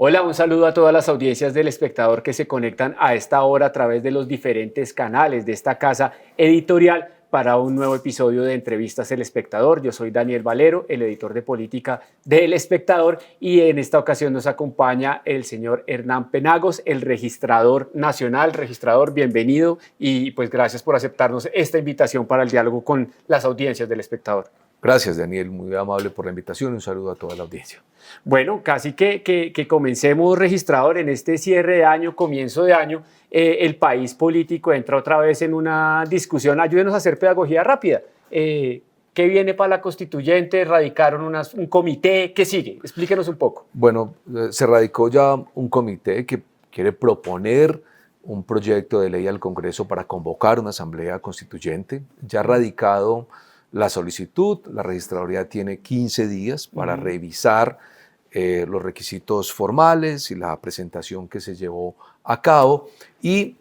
Hola, un saludo a todas las audiencias del espectador que se conectan a esta hora a través de los diferentes canales de esta casa editorial para un nuevo episodio de Entrevistas El Espectador. Yo soy Daniel Valero, el editor de política del Espectador, y en esta ocasión nos acompaña el señor Hernán Penagos, el registrador nacional. Registrador, bienvenido y pues gracias por aceptarnos esta invitación para el diálogo con las audiencias del Espectador. Gracias, Daniel, muy amable por la invitación y un saludo a toda la audiencia. Bueno, casi que comencemos, registrador, en este cierre de año, comienzo de año, el país político entra otra vez en una discusión. Ayúdenos a hacer pedagogía rápida. ¿Qué viene para la constituyente? ¿Radicaron un comité? ¿Qué sigue? Explíquenos un poco. Bueno, se radicó ya un comité que quiere proponer un proyecto de ley al Congreso para convocar una asamblea constituyente. Ya radicado la solicitud, la registraduría tiene 15 días para revisar los requisitos formales y la presentación que se llevó a cabo y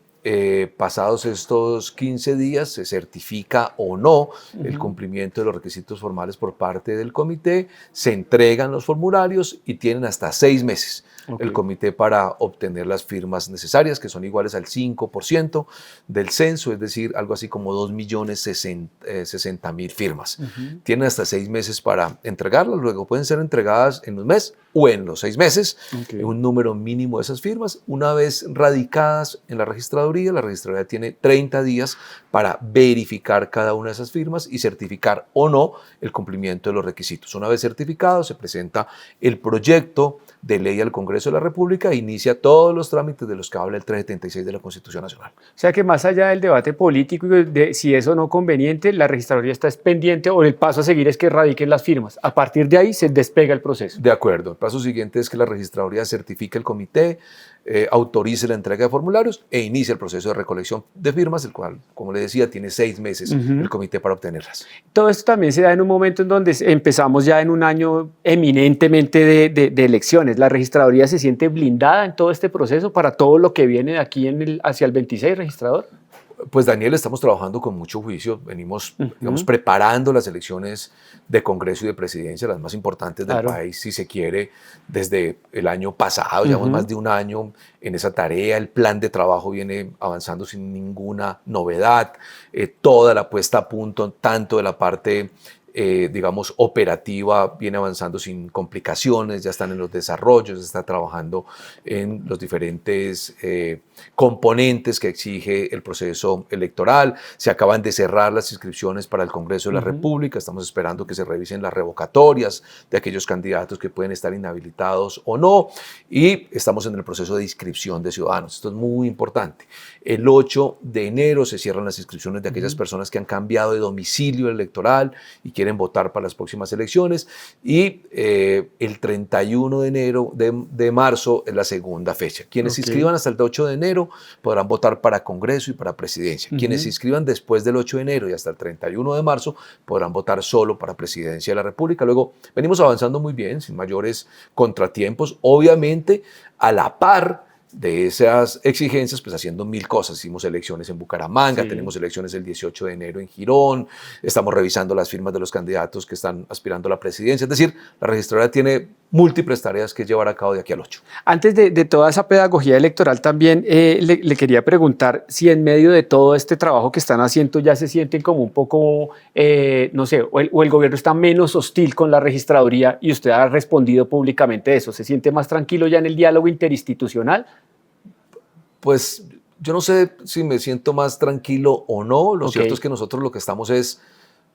pasados estos 15 días se certifica o no el cumplimiento de los requisitos formales por parte del comité, se entregan los formularios y tienen hasta 6 meses el comité para obtener las firmas necesarias, que son iguales al 5% del censo, es decir, algo así como 2.060.000 firmas. Tienen hasta 6 meses para entregarlas, luego pueden ser entregadas en un mes o en los 6 meses, un número mínimo de esas firmas. Una vez radicadas en la registraduría tiene 30 días para verificar cada una de esas firmas y certificar o no el cumplimiento de los requisitos. Una vez certificado, se presenta el proyecto de ley al Congreso de la República e inicia todos los trámites de los que habla el 376 de la Constitución Nacional. O sea que más allá del debate político y de si es o no conveniente, la registraduría está pendiente, o el paso a seguir es que radiquen las firmas. A partir de ahí se despega el proceso. De acuerdo. El paso siguiente es que la registraduría certifique el comité, autorice la entrega de formularios e inicie el proceso de recolección de firmas, el cual, como le decía, tiene 6 meses el comité para obtenerlas. Todo esto también se da en un momento en donde empezamos ya en un año eminentemente de elecciones. ¿La registraduría se siente blindada en todo este proceso para todo lo que viene de aquí hacia el 26, registrador? Pues Daniel, estamos trabajando con mucho juicio, venimos digamos, preparando las elecciones de Congreso y de Presidencia, las más importantes del país, si se quiere, desde el año pasado, llevamos más de un año en esa tarea, el plan de trabajo viene avanzando sin ninguna novedad, toda la puesta a punto, tanto de la parte digamos, operativa, viene avanzando sin complicaciones, ya están en los desarrollos, se está trabajando en los diferentes componentes que exige el proceso electoral, se acaban de cerrar las inscripciones para el Congreso de la República, estamos esperando que se revisen las revocatorias de aquellos candidatos que pueden estar inhabilitados o no, y estamos en el proceso de inscripción de ciudadanos. Esto es muy importante. El 8 de enero se cierran las inscripciones de aquellas personas que han cambiado de domicilio electoral y quieren votar para las próximas elecciones, y el 31 de marzo es la segunda fecha. Quienes se inscriban hasta el 8 de enero podrán votar para Congreso y para Presidencia. Quienes se inscriban después del 8 de enero y hasta el 31 de marzo podrán votar solo para Presidencia de la República. Luego venimos avanzando muy bien, sin mayores contratiempos, obviamente a la par de esas exigencias, pues haciendo 1000 cosas. Hicimos elecciones en Bucaramanga, tenemos elecciones el 18 de enero en Girón, estamos revisando las firmas de los candidatos que están aspirando a la presidencia. Es decir, la registraduría tiene múltiples tareas que llevar a cabo de aquí al 8. Antes de toda esa pedagogía electoral también le quería preguntar si en medio de todo este trabajo que están haciendo ya se sienten como un poco, no sé, o el gobierno está menos hostil con la registraduría y usted ha respondido públicamente eso. ¿Se siente más tranquilo ya en el diálogo interinstitucional? Pues yo no sé si me siento más tranquilo o no. Lo cierto es que nosotros lo que estamos es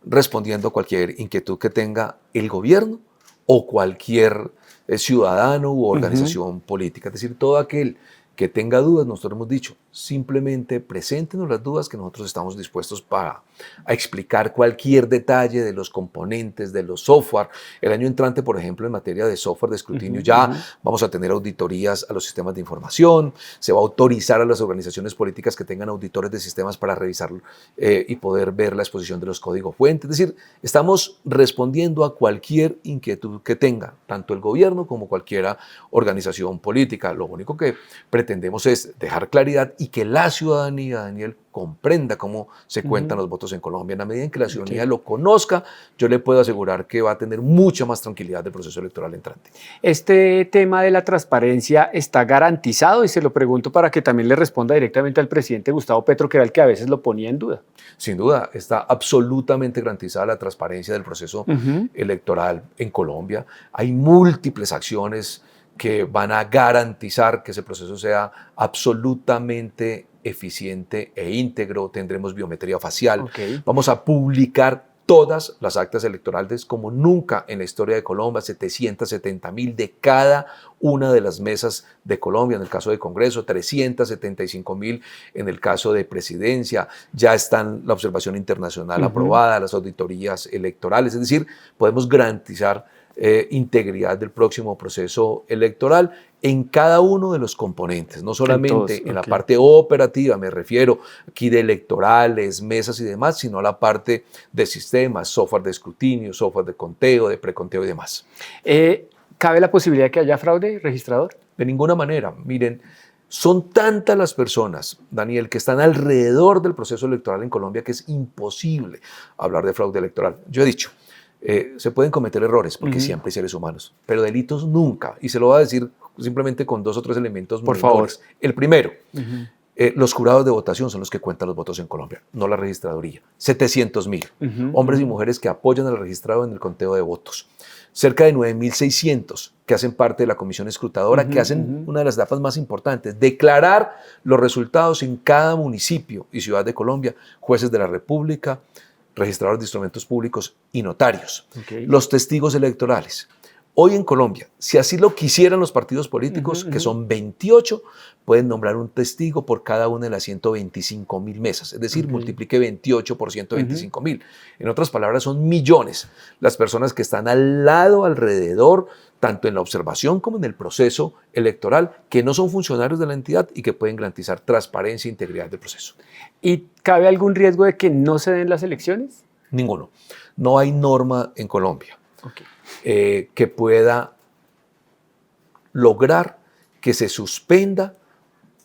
respondiendo a cualquier inquietud que tenga el gobierno o cualquier ciudadano u organización política. Es decir, todo aquel que tenga dudas, nosotros hemos dicho, simplemente preséntenos las dudas que nosotros estamos dispuestos a explicar cualquier detalle de los componentes, de los software. El año entrante, por ejemplo, en materia de software de escrutinio, ya vamos a tener auditorías a los sistemas de información, se va a autorizar a las organizaciones políticas que tengan auditores de sistemas para revisar y poder ver la exposición de los códigos fuentes. Es decir, estamos respondiendo a cualquier inquietud que tenga, tanto el gobierno como cualquier organización política. Lo único que pretendemos es dejar claridad y que la ciudadanía, Daniel, comprenda cómo se cuentan los votos en Colombia. En la medida en que la ciudadanía lo conozca, yo le puedo asegurar que va a tener mucha más tranquilidad del proceso electoral entrante. Este tema de la transparencia está garantizado, y se lo pregunto para que también le responda directamente al presidente Gustavo Petro, que era el que a veces lo ponía en duda. Sin duda, está absolutamente garantizada la transparencia del proceso electoral en Colombia. Hay múltiples acciones que van a garantizar que ese proceso sea absolutamente eficiente e íntegro. Tendremos biometría facial. Vamos a publicar todas las actas electorales como nunca en la historia de Colombia, 770.000 de cada una de las mesas de Colombia, en el caso de Congreso, 375.000 en el caso de Presidencia. Ya están la observación internacional aprobada, las auditorías electorales, es decir, podemos garantizar integridad del próximo proceso electoral en cada uno de los componentes, no solamente en la parte operativa, me refiero aquí de electorales, mesas y demás, sino a la parte de sistemas, software de escrutinio, software de conteo, de preconteo y demás. ¿Cabe la posibilidad de que haya fraude registrador? De ninguna manera. Miren, son tantas las personas, Daniel, que están alrededor del proceso electoral en Colombia que es imposible hablar de fraude electoral. Yo he dicho, se pueden cometer errores porque siempre hay seres humanos, pero delitos nunca. Y se lo voy a decir simplemente con 2 o 3 elementos muy menores. El primero, los jurados de votación son los que cuentan los votos en Colombia, no la registraduría. 700.000 hombres y mujeres que apoyan al registrado en el conteo de votos. Cerca de 9.600 que hacen parte de la comisión escrutadora, que hacen una de las etapas más importantes, declarar los resultados en cada municipio y ciudad de Colombia, jueces de la República, registradores de instrumentos públicos y notarios. Los testigos electorales. Hoy en Colombia, si así lo quisieran los partidos políticos, que son 28, pueden nombrar un testigo por cada una de las 125.000 mesas. Es decir, multiplique 28 por 125.000. En otras palabras, son millones las personas que están al lado, alrededor, tanto en la observación como en el proceso electoral, que no son funcionarios de la entidad y que pueden garantizar transparencia e integridad del proceso. ¿Y cabe algún riesgo de que no se den las elecciones? Ninguno. No hay norma en Colombia que pueda lograr que se suspenda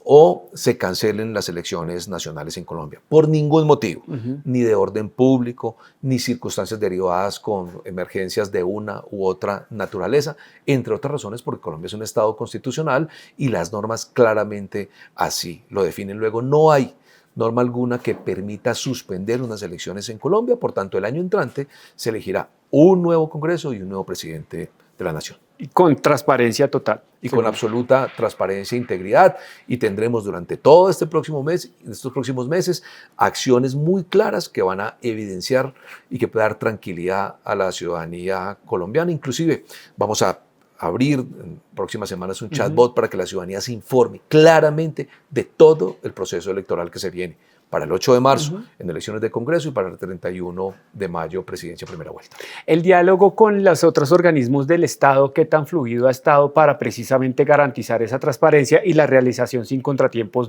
o se cancelen las elecciones nacionales en Colombia, por ningún motivo, ni de orden público, ni circunstancias derivadas con emergencias de una u otra naturaleza, entre otras razones porque Colombia es un Estado constitucional y las normas claramente así lo definen. Luego, no hay norma alguna que permita suspender unas elecciones en Colombia, por tanto, el año entrante se elegirá un nuevo Congreso y un nuevo presidente de la nación. Y con transparencia total. Y con absoluta transparencia e integridad. Y tendremos durante todo este próximo mes, estos próximos meses, acciones muy claras que van a evidenciar y que pueden dar tranquilidad a la ciudadanía colombiana. Inclusive vamos a abrir en próximas semanas un chatbot para que la ciudadanía se informe claramente de todo el proceso electoral que se viene para el 8 de marzo en elecciones de Congreso y para el 31 de mayo presidencia primera vuelta. El diálogo con los otros organismos del Estado, ¿qué tan fluido ha estado para precisamente garantizar esa transparencia y la realización sin contratiempos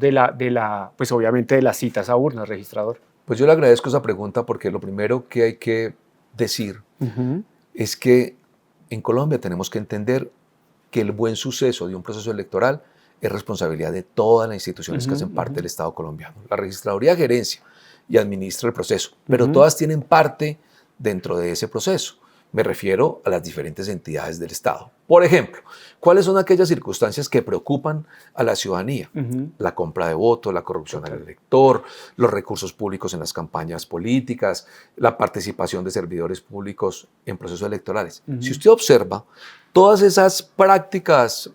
pues obviamente de las citas a urnas, registrador? Pues yo le agradezco esa pregunta porque lo primero que hay que decir es que en Colombia tenemos que entender que el buen suceso de un proceso electoral es responsabilidad de todas las instituciones que hacen parte del Estado colombiano. La registraduría gerencia y administra el proceso, pero todas tienen parte dentro de ese proceso. Me refiero a las diferentes entidades del Estado. Por ejemplo, ¿cuáles son aquellas circunstancias que preocupan a la ciudadanía? La compra de votos, la corrupción al elector, los recursos públicos en las campañas políticas, la participación de servidores públicos en procesos electorales. Si usted observa, todas esas prácticas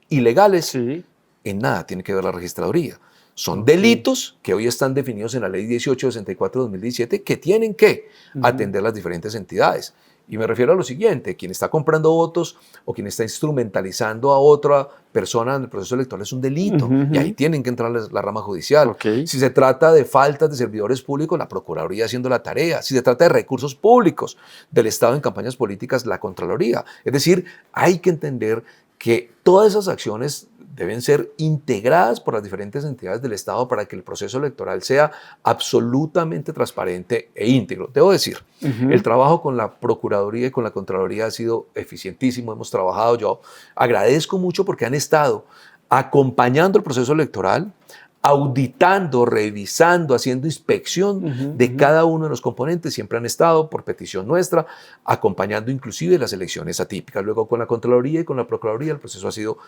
ilegales, en nada tiene que ver la registraduría. Son delitos que hoy están definidos en la Ley 1864-2017 que tienen que atender las diferentes entidades. Y me refiero a lo siguiente, quien está comprando votos o quien está instrumentalizando a otra persona en el proceso electoral es un delito y ahí tienen que entrar la rama judicial. Si se trata de faltas de servidores públicos, la Procuraduría haciendo la tarea. Si se trata de recursos públicos del Estado en campañas políticas, la Contraloría. Es decir, hay que entender que todas esas acciones deben ser integradas por las diferentes entidades del Estado para que el proceso electoral sea absolutamente transparente e íntegro. Debo decir, el trabajo con la Procuraduría y con la Contraloría ha sido eficientísimo, hemos trabajado, yo agradezco mucho porque han estado acompañando el proceso electoral, auditando, revisando, haciendo inspección de cada uno de los componentes. Siempre han estado, por petición nuestra, acompañando inclusive las elecciones atípicas. Luego con la Contraloría y con la Procuraduría el proceso ha sido,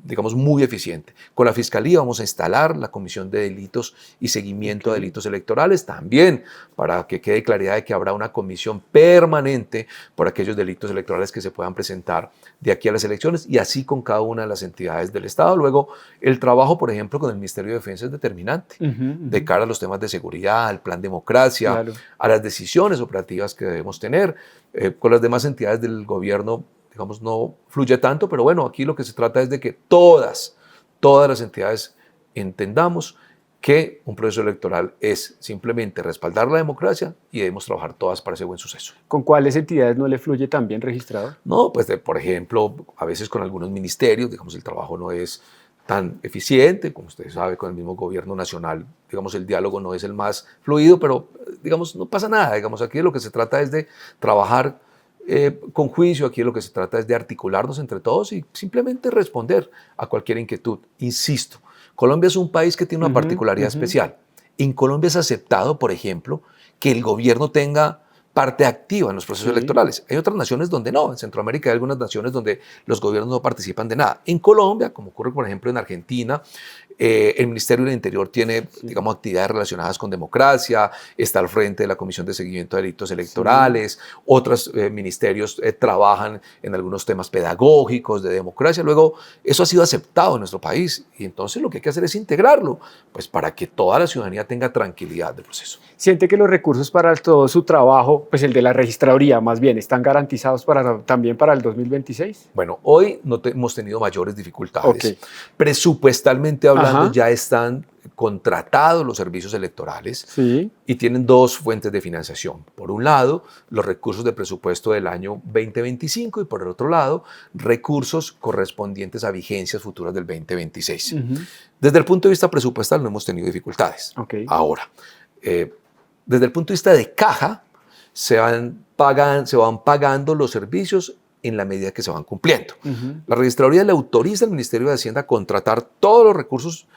digamos, muy eficiente. Con la Fiscalía vamos a instalar la Comisión de Delitos y Seguimiento de Delitos Electorales también, para que quede claridad de que habrá una comisión permanente por aquellos delitos electorales que se puedan presentar de aquí a las elecciones, y así con cada una de las entidades del Estado. Luego, el trabajo, por ejemplo, con el Ministerio de Defensa es determinante de cara a los temas de seguridad, al plan democracia, a las decisiones operativas que debemos tener. Con las demás entidades del gobierno, digamos, no fluye tanto, pero bueno, aquí lo que se trata es de que todas las entidades entendamos que un proceso electoral es simplemente respaldar la democracia y debemos trabajar todas para ese buen suceso. ¿Con cuáles entidades no le fluye tan bien, registrador? No, pues por ejemplo, a veces con algunos ministerios, digamos, el trabajo no es tan eficiente, como usted sabe, con el mismo gobierno nacional, digamos, el diálogo no es el más fluido, pero digamos, no pasa nada, digamos, aquí lo que se trata es de trabajar con juicio, aquí lo que se trata es de articularnos entre todos y simplemente responder a cualquier inquietud. Insisto, Colombia es un país que tiene una particularidad especial. En Colombia es aceptado, por ejemplo, que el gobierno tenga parte activa en los procesos electorales. Hay otras naciones donde no. En Centroamérica hay algunas naciones donde los gobiernos no participan de nada. En Colombia, como ocurre por ejemplo en Argentina, el Ministerio del Interior tiene, digamos, actividades relacionadas con democracia, está al frente de la Comisión de Seguimiento de Delitos Electorales, otros ministerios trabajan en algunos temas pedagógicos de democracia. Luego, eso ha sido aceptado en nuestro país y entonces lo que hay que hacer es integrarlo, pues para que toda la ciudadanía tenga tranquilidad del proceso. ¿Siente que los recursos para todo su trabajo, pues el de la registraduría más bien, están garantizados también para el 2026? Bueno, hoy no hemos tenido mayores dificultades. Presupuestalmente hablando, ya están contratados los servicios electorales y tienen dos fuentes de financiación. Por un lado, los recursos de presupuesto del año 2025 y por el otro lado, recursos correspondientes a vigencias futuras del 2026. Desde el punto de vista presupuestal no hemos tenido dificultades. Ahora, desde el punto de vista de caja, se van pagando los servicios en la medida que se van cumpliendo. La registraduría le autoriza al Ministerio de Hacienda a contratar todos los recursos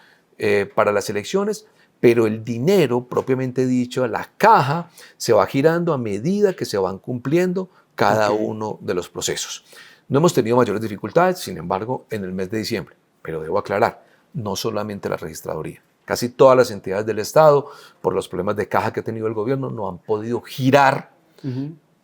para las elecciones, pero el dinero, propiamente dicho, la caja, se va girando a medida que se van cumpliendo cada uno de los procesos. No hemos tenido mayores dificultades, sin embargo, en el mes de diciembre. Pero debo aclarar, no solamente la registraduría. Casi todas las entidades del Estado, por los problemas de caja que ha tenido el gobierno, no han podido girar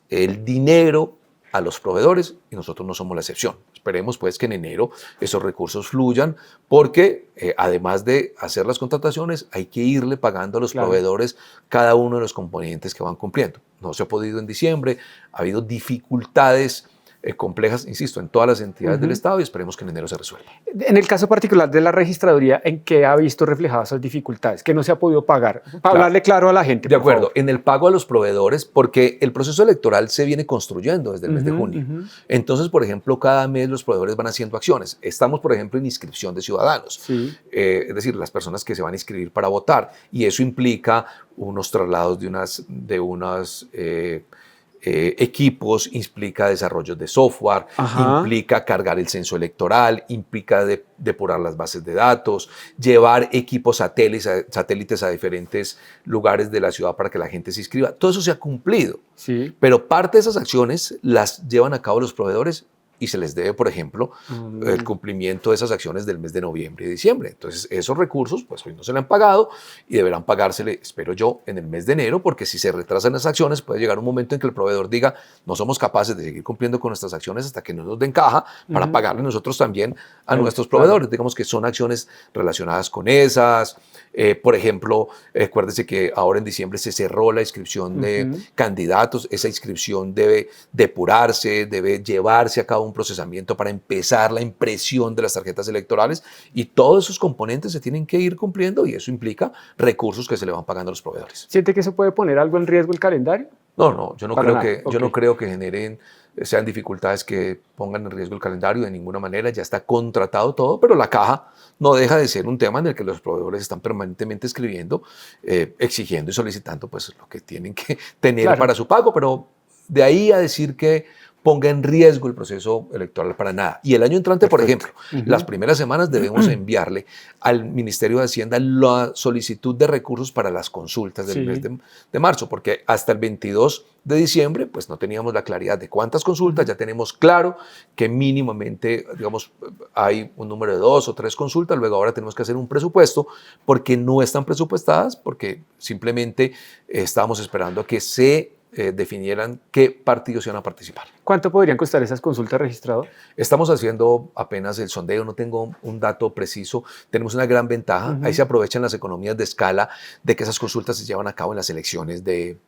el dinero a los proveedores y nosotros no somos la excepción. Esperemos pues que en enero esos recursos fluyan porque además de hacer las contrataciones hay que irle pagando a los proveedores cada uno de los componentes que van cumpliendo. No se ha podido en diciembre, ha habido dificultades complejas, insisto, en todas las entidades del Estado y esperemos que en enero se resuelva. En el caso particular de la registraduría, ¿en qué ha visto reflejadas esas dificultades? ¿Que no se ha podido pagar? Para hablarle claro a la gente. De acuerdo, en el pago a los proveedores, porque el proceso electoral se viene construyendo desde el mes de junio. Entonces, por ejemplo, cada mes los proveedores van haciendo acciones. Estamos, por ejemplo, en inscripción de ciudadanos, es decir, las personas que se van a inscribir para votar, y eso implica unos traslados de unas equipos, implica desarrollos de software, implica cargar el censo electoral, implica depurar las bases de datos, llevar equipos satélites a diferentes lugares de la ciudad para que la gente se inscriba. Todo eso se ha cumplido, pero parte de esas acciones las llevan a cabo los proveedores y se les debe, por ejemplo, el cumplimiento de esas acciones del mes de noviembre y diciembre. Entonces, esos recursos, pues hoy no se le han pagado y deberán pagársele, espero yo, en el mes de enero, porque si se retrasan las acciones, puede llegar un momento en que el proveedor diga, no somos capaces de seguir cumpliendo con nuestras acciones hasta que no nos den caja para pagarle nosotros también a nuestros proveedores. Digamos que son acciones relacionadas con esas. Por ejemplo, acuérdese que ahora en diciembre se cerró la inscripción de candidatos. Esa inscripción debe depurarse, debe llevarse a cabo un procesamiento para empezar la impresión de las tarjetas electorales y todos esos componentes se tienen que ir cumpliendo y eso implica recursos que se le van pagando a los proveedores. ¿Siente que eso puede poner algo en riesgo el calendario? No, yo no creo que sean dificultades que pongan en riesgo el calendario de ninguna manera. Ya está contratado todo, pero la caja no deja de ser un tema en el que los proveedores están permanentemente escribiendo, exigiendo y solicitando pues lo que tienen que tener para su pago, pero de ahí a decir que ponga en riesgo el proceso electoral para nada. Y el año entrante, por ejemplo, las primeras semanas debemos enviarle al Ministerio de Hacienda la solicitud de recursos para las consultas del mes de marzo, porque hasta el 22 de diciembre pues no teníamos la claridad de cuántas consultas. Ya tenemos claro que mínimamente, digamos, hay un número de 2 o 3 consultas. Luego ahora tenemos que hacer un presupuesto porque no están presupuestadas, porque simplemente estábamos esperando a que se definieran qué partidos iban a participar. ¿Cuánto podrían costar esas consultas, registrador? Estamos haciendo apenas el sondeo, no tengo un dato preciso. Tenemos una gran ventaja. Ahí se aprovechan las economías de escala de que esas consultas se llevan a cabo en las elecciones de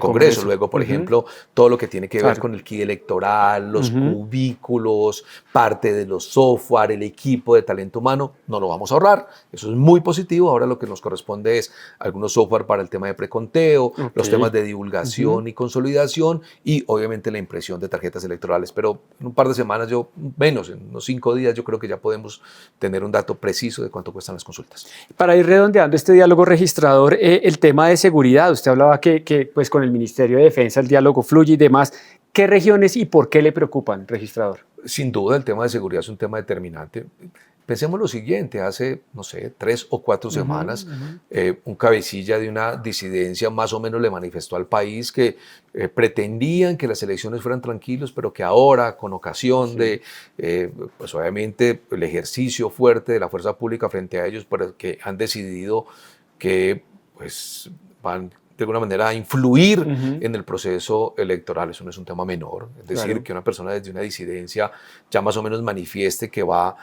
Congreso. Luego, por ejemplo, todo lo que tiene que ver con el kit electoral, los cubículos, parte de los software, el equipo de talento humano, no lo vamos a ahorrar. Eso es muy positivo. Ahora lo que nos corresponde es algunos software para el tema de preconteo, los temas de divulgación y consolidación, y obviamente la impresión de tarjetas electorales. Pero en un par de semanas, menos, en unos 5 días, yo creo que ya podemos tener un dato preciso de cuánto cuestan las consultas. Para ir redondeando este diálogo, registrador, el tema de seguridad, usted hablaba que pues con el Ministerio de Defensa el diálogo fluye y demás. ¿Qué regiones y por qué le preocupan, registrador? Sin duda, el tema de seguridad es un tema determinante. Pensemos lo siguiente: hace, no sé, 3 o 4 semanas, un cabecilla de una disidencia más o menos le manifestó al país que pretendían que las elecciones fueran tranquilos, pero que ahora, con ocasión de, pues obviamente, el ejercicio fuerte de la fuerza pública frente a ellos, que han decidido que pues, van de alguna manera a influir en el proceso electoral. Eso no es un tema menor. Es decir, que una persona desde una disidencia ya más o menos manifieste que va a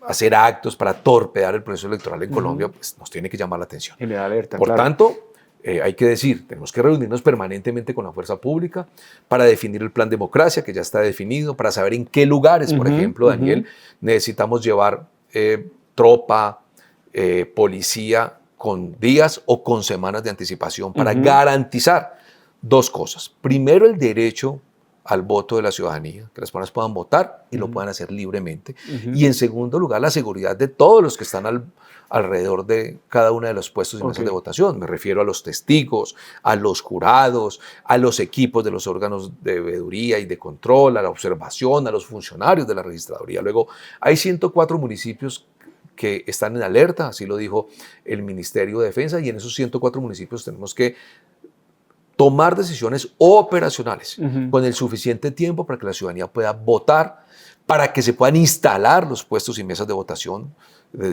hacer actos para torpedear el proceso electoral en Colombia, pues nos tiene que llamar la atención. Y le da alerta, Por tanto, hay que decir, tenemos que reunirnos permanentemente con la fuerza pública para definir el plan democracia, que ya está definido, para saber en qué lugares, por ejemplo, Daniel, necesitamos llevar tropa, policía, con días o con semanas de anticipación para garantizar 2 cosas. Primero, el derecho al voto de la ciudadanía, que las personas puedan votar y lo puedan hacer libremente. Y en segundo lugar, la seguridad de todos los que están alrededor de cada uno de los puestos y mesas de votación. Me refiero a los testigos, a los jurados, a los equipos de los órganos de veeduría y de control, a la observación, a los funcionarios de la registraduría. Luego, hay 104 municipios que están en alerta, así lo dijo el Ministerio de Defensa, y en esos 104 municipios tenemos que tomar decisiones operacionales con el suficiente tiempo para que la ciudadanía pueda votar, para que se puedan instalar los puestos y mesas de votación.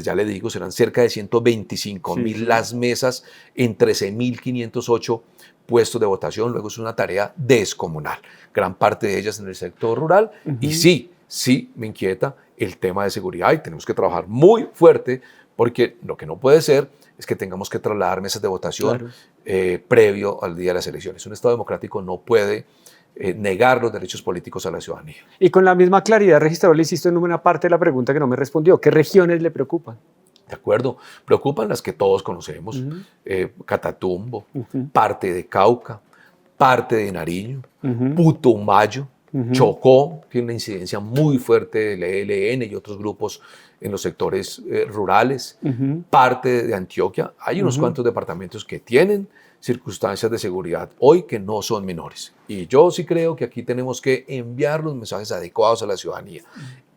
Ya le digo, serán cerca de 125,000 las mesas en 13,508 puestos de votación. Luego es una tarea descomunal, gran parte de ellas en el sector rural, y sí me inquieta el tema de seguridad y tenemos que trabajar muy fuerte, porque lo que no puede ser es que tengamos que trasladar mesas de votación previo al día de las elecciones. Un Estado democrático no puede negar los derechos políticos a la ciudadanía. Y con la misma claridad, registrador, le insisto en una parte de la pregunta que no me respondió. ¿Qué regiones le preocupan? De acuerdo, preocupan las que todos conocemos, Catatumbo, parte de Cauca, parte de Nariño, Putumayo, Chocó, tiene una incidencia muy fuerte del ELN y otros grupos en los sectores rurales, parte de Antioquia. Hay unos cuantos departamentos que tienen circunstancias de seguridad hoy que no son menores. Y yo sí creo que aquí tenemos que enviar los mensajes adecuados a la ciudadanía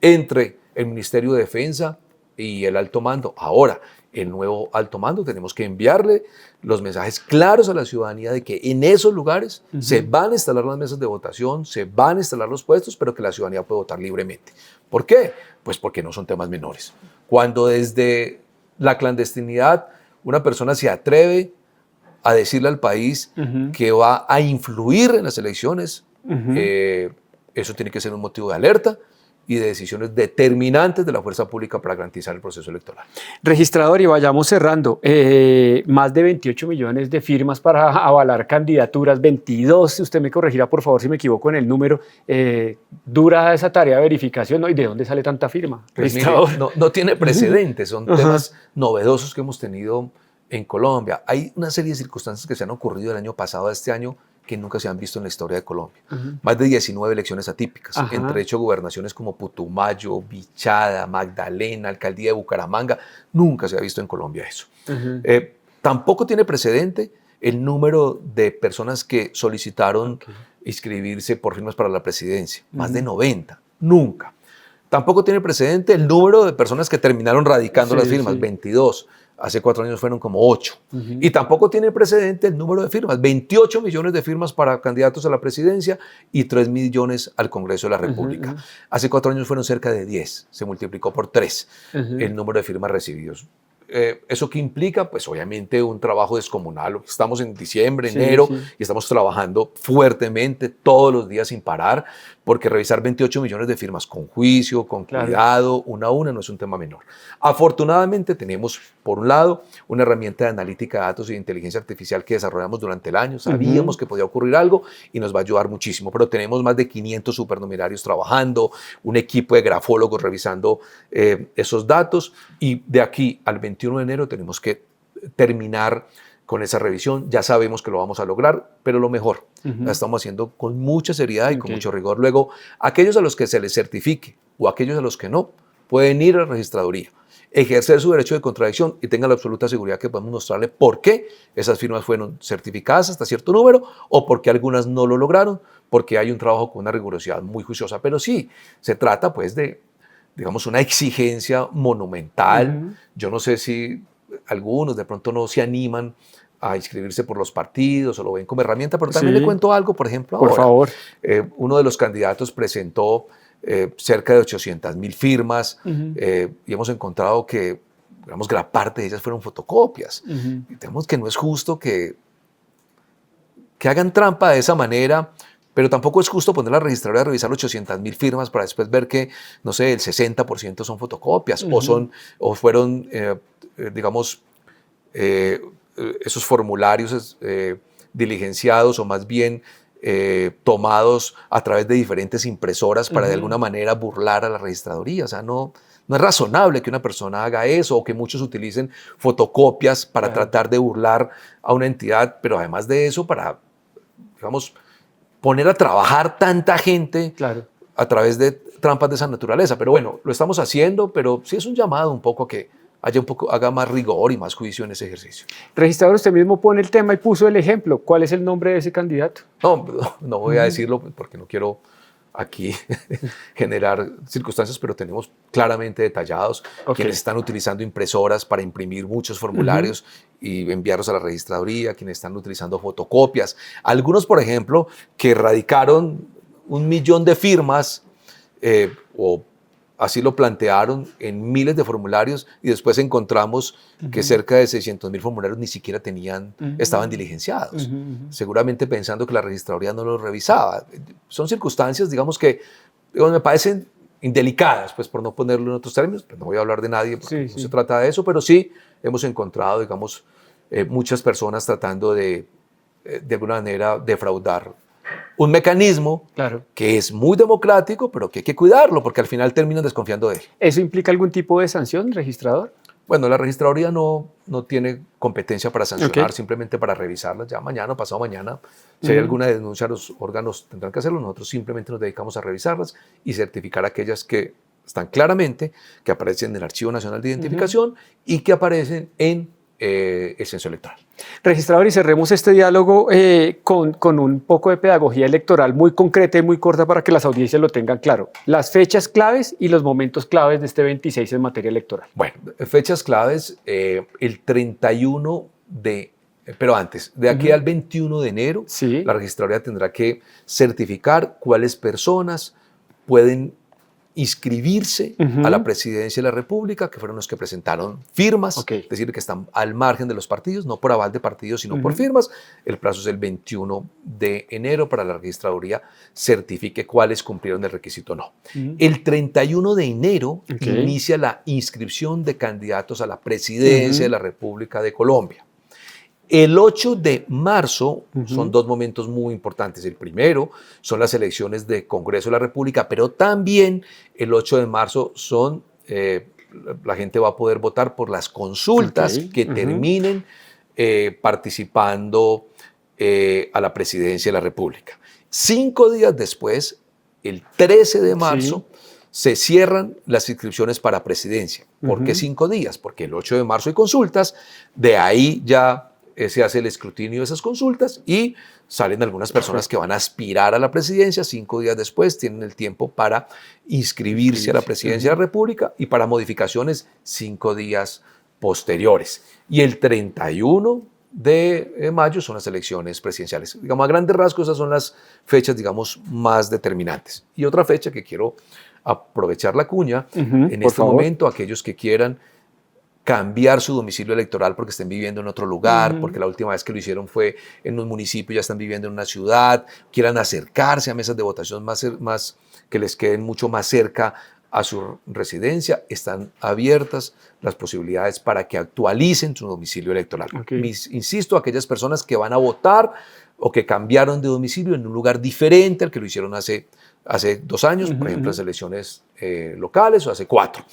entre el Ministerio de Defensa y el alto mando. Ahora, el nuevo alto mando, tenemos que enviarle los mensajes claros a la ciudadanía de que en esos lugares se van a instalar las mesas de votación, se van a instalar los puestos, pero que la ciudadanía puede votar libremente. ¿Por qué? Pues porque no son temas menores. Cuando desde la clandestinidad una persona se atreve a decirle al país que va a influir en las elecciones, eso tiene que ser un motivo de alerta y de decisiones determinantes de la fuerza pública para garantizar el proceso electoral. Registrador, y vayamos cerrando. Más de 28 millones de firmas para avalar candidaturas, 22, si usted me corregirá por favor si me equivoco en el número. ¿Dura esa tarea de verificación, ¿no? ¿Y de dónde sale tanta firma? Pues mire, no tiene precedentes, son temas novedosos que hemos tenido en Colombia. Hay una serie de circunstancias que se han ocurrido el año pasado a este año que nunca se han visto en la historia de Colombia. Más de 19 elecciones atípicas, entre hecho gobernaciones como Putumayo, Bichada, Magdalena, Alcaldía de Bucaramanga. Nunca se ha visto en Colombia eso. Tampoco tiene precedente el número de personas que solicitaron inscribirse por firmas para la presidencia, más de 90, nunca. Tampoco tiene precedente el número de personas que terminaron radicando las firmas, 22. Hace 4 años fueron como 8. Y tampoco tiene precedente el número de firmas, 28 millones de firmas para candidatos a la presidencia y 3 millones al Congreso de la República. Hace 4 años fueron cerca de 10, se multiplicó por 3 el número de firmas recibidos. ¿Eso qué implica? Pues obviamente un trabajo descomunal. Estamos en diciembre, enero, y estamos trabajando fuertemente todos los días sin parar, porque revisar 28 millones de firmas con juicio, con cuidado, una a una, no es un tema menor. Afortunadamente tenemos, por un lado, una herramienta de analítica de datos y de inteligencia artificial que desarrollamos durante el año. Sabíamos que podía ocurrir algo y nos va a ayudar muchísimo, pero tenemos más de 500 supernumerarios trabajando, un equipo de grafólogos revisando esos datos, y de aquí al 21 de enero tenemos que terminar con esa revisión. Ya sabemos que lo vamos a lograr, pero lo mejor, la estamos haciendo con mucha seriedad y con mucho rigor. Luego, aquellos a los que se les certifique o aquellos a los que no, pueden ir a la registraduría, ejercer su derecho de contradicción y tengan la absoluta seguridad que podemos mostrarle por qué esas firmas fueron certificadas hasta cierto número o por qué algunas no lo lograron, porque hay un trabajo con una rigurosidad muy juiciosa. Pero sí, se trata pues de, digamos, una exigencia monumental. Yo no sé si algunos de pronto no se animan a inscribirse por los partidos o lo ven como herramienta, pero también le cuento algo, por ejemplo, ahora. Por favor. Uno de los candidatos presentó cerca de 800,000 firmas y hemos encontrado que, digamos, gran parte de ellas fueron fotocopias. Y tenemos que no es justo que hagan trampa de esa manera, pero tampoco es justo poner a la registraduría a revisar 800,000 firmas para después ver que, no sé, el 60% son fotocopias o fueron, digamos, esos formularios diligenciados o más bien tomados a través de diferentes impresoras para de alguna manera burlar a la registraduría. O sea, no es razonable que una persona haga eso o que muchos utilicen fotocopias para tratar de burlar a una entidad, pero además de eso para, digamos, poner a trabajar tanta gente a través de trampas de esa naturaleza. Pero bueno, lo estamos haciendo, pero sí es un llamado un poco a que haga más rigor y más juicio en ese ejercicio. Registrador, usted mismo pone el tema y puso el ejemplo. ¿Cuál es el nombre de ese candidato? No voy a decirlo porque no quiero aquí generar circunstancias, pero tenemos claramente detallados quienes están utilizando impresoras para imprimir muchos formularios y enviarlos a la registraduría, quienes están utilizando fotocopias. Algunos, por ejemplo, que radicaron 1 millón de firmas o así lo plantearon en miles de formularios y después encontramos que cerca de 600,000 formularios ni siquiera estaban diligenciados, seguramente pensando que la registraduría no los revisaba. Son circunstancias, digamos, que me parecen indelicadas, pues por no ponerlo en otros términos, pues no voy a hablar de nadie porque no se trata de eso, pero sí hemos encontrado, digamos, muchas personas tratando de alguna manera defraudar un mecanismo que es muy democrático, pero que hay que cuidarlo, porque al final terminan desconfiando de él. ¿Eso implica algún tipo de sanción, registrador? Bueno, la registraduría no tiene competencia para sancionar, simplemente para revisarlas. Ya mañana o pasado mañana, si hay alguna denuncia, los órganos tendrán que hacerlo. Nosotros simplemente nos dedicamos a revisarlas y certificar aquellas que están claramente, que aparecen en el Archivo Nacional de Identificación y que aparecen en el censo electoral. Registrador, y cerremos este diálogo con un poco de pedagogía electoral muy concreta y muy corta para que las audiencias lo tengan claro. Las fechas claves y los momentos claves de este 26 en materia electoral. Bueno, fechas claves, el 31 de... Pero antes, de aquí al 21 de enero, la registraduría tendrá que certificar cuáles personas pueden inscribirse a la presidencia de la República, que fueron los que presentaron firmas, es decir, que están al margen de los partidos, no por aval de partidos, sino por firmas. El plazo es el 21 de enero para la registraduría certifique cuáles cumplieron el requisito o no. El 31 de enero inicia la inscripción de candidatos a la presidencia de la República de Colombia. El 8 de marzo son 2 momentos muy importantes. El primero son las elecciones de Congreso de la República, pero también el 8 de marzo la gente va a poder votar por las consultas que terminen participando a la presidencia de la República. 5 días después, el 13 de marzo, se cierran las inscripciones para presidencia. ¿Por qué 5 días? Porque el 8 de marzo hay consultas, de ahí ya se hace el escrutinio de esas consultas y salen algunas personas que van a aspirar a la presidencia. 5 días después tienen el tiempo para inscribirse a la presidencia de la República y para modificaciones 5 días posteriores. Y el 31 de mayo son las elecciones presidenciales. Digamos, a grandes rasgos, esas son las fechas, digamos, más determinantes. Y otra fecha que quiero aprovechar la cuña, en este momento, aquellos que quieran cambiar su domicilio electoral porque estén viviendo en otro lugar, porque la última vez que lo hicieron fue en un municipio, ya están viviendo en una ciudad, quieran acercarse a mesas de votación más que les queden mucho más cerca a su residencia, están abiertas las posibilidades para que actualicen su domicilio electoral. Insisto, aquellas personas que van a votar o que cambiaron de domicilio en un lugar diferente al que lo hicieron hace 2 años, por ejemplo, las elecciones locales, o hace 4.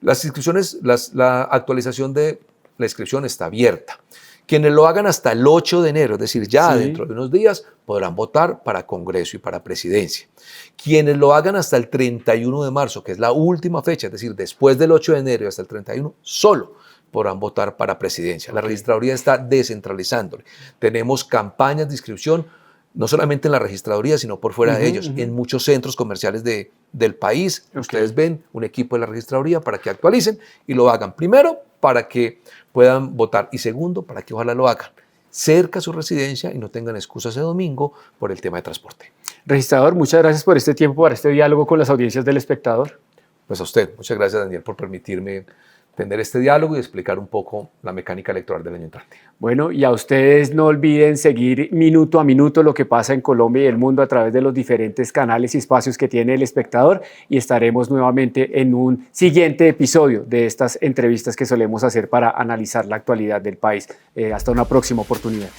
Las inscripciones, la actualización de la inscripción está abierta. Quienes lo hagan hasta el 8 de enero, es decir, ya dentro de unos días, podrán votar para Congreso y para Presidencia. Quienes lo hagan hasta el 31 de marzo, que es la última fecha, es decir, después del 8 de enero y hasta el 31, solo podrán votar para Presidencia. La registraduría está descentralizando. Tenemos campañas de inscripción, no solamente en la registraduría, sino por fuera de ellos, en muchos centros comerciales del país. Ustedes ven un equipo de la registraduría para que actualicen y lo hagan. Primero, para que puedan votar, y segundo, para que ojalá lo hagan cerca a su residencia y no tengan excusas de domingo por el tema de transporte. Registrador, muchas gracias por este tiempo, para este diálogo con las audiencias del Espectador. Pues a usted, muchas gracias, Daniel, por permitirme tener este diálogo y explicar un poco la mecánica electoral del año entrante. Bueno, y a ustedes no olviden seguir minuto a minuto lo que pasa en Colombia y el mundo a través de los diferentes canales y espacios que tiene El Espectador, y estaremos nuevamente en un siguiente episodio de estas entrevistas que solemos hacer para analizar la actualidad del país. Hasta una próxima oportunidad.